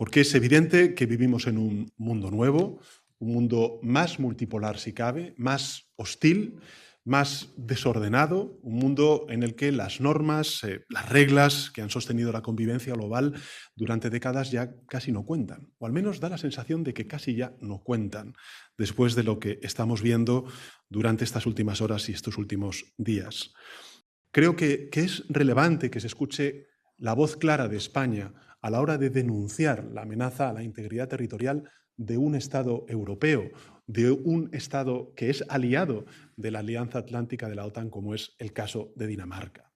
Porque es evidente que vivimos en un mundo nuevo, un mundo más multipolar si cabe, más hostil, más desordenado, un mundo en el que las normas, las reglas que han sostenido la convivencia global durante décadas ya casi no cuentan, o al menos da la sensación de que casi ya no cuentan, después de lo que estamos viendo durante estas últimas horas y estos últimos días. Creo que es relevante que se escuche la voz clara de España a la hora de denunciar la amenaza a la integridad territorial de un Estado europeo, de un Estado que es aliado de la Alianza Atlántica de la OTAN, como es el caso de Dinamarca.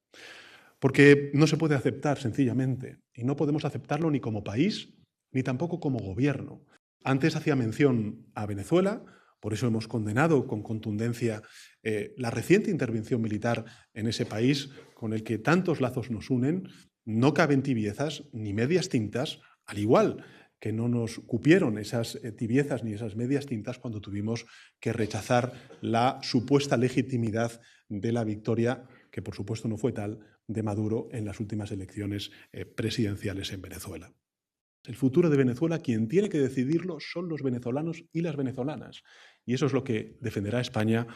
Porque no se puede aceptar sencillamente, y no podemos aceptarlo ni como país, ni tampoco como gobierno. Antes hacía mención a Venezuela, por eso hemos condenado con contundencia la reciente intervención militar en ese país con el que tantos lazos nos unen. No caben tibiezas ni medias tintas, al igual que no nos cupieron esas tibiezas ni esas medias tintas cuando tuvimos que rechazar la supuesta legitimidad de la victoria, que por supuesto no fue tal, de Maduro en las últimas elecciones presidenciales en Venezuela. El futuro de Venezuela, quien tiene que decidirlo son los venezolanos y las venezolanas. Y eso es lo que defenderá España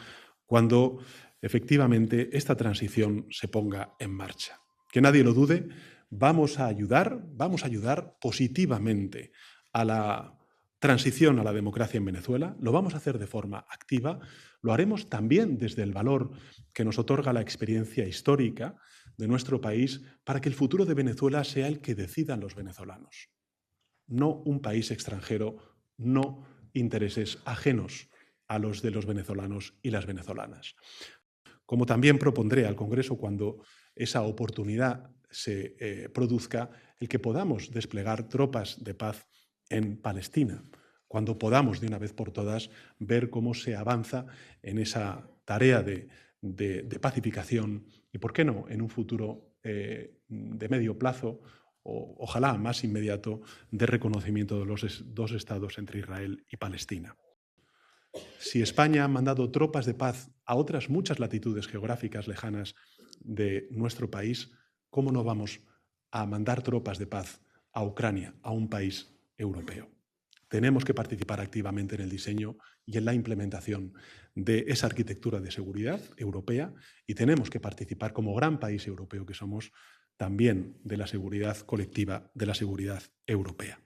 cuando efectivamente esta transición se ponga en marcha. Que nadie lo dude, vamos a ayudar positivamente a la transición a la democracia en Venezuela, lo vamos a hacer de forma activa, lo haremos también desde el valor que nos otorga la experiencia histórica de nuestro país para que el futuro de Venezuela sea el que decidan los venezolanos. No un país extranjero, no intereses ajenos a los de los venezolanos y las venezolanas. Como también propondré al Congreso, cuando esa oportunidad se produzca, el que podamos desplegar tropas de paz en Palestina, cuando podamos de una vez por todas ver cómo se avanza en esa tarea de pacificación y, ¿por qué no?, en un futuro de medio plazo, o ojalá más inmediato, de reconocimiento de los dos estados entre Israel y Palestina. Si España ha mandado tropas de paz a otras muchas latitudes geográficas lejanas de nuestro país, ¿cómo no vamos a mandar tropas de paz a Ucrania, a un país europeo? Tenemos que participar activamente en el diseño y en la implementación de esa arquitectura de seguridad europea y tenemos que participar como gran país europeo que somos también de la seguridad colectiva, de la seguridad europea.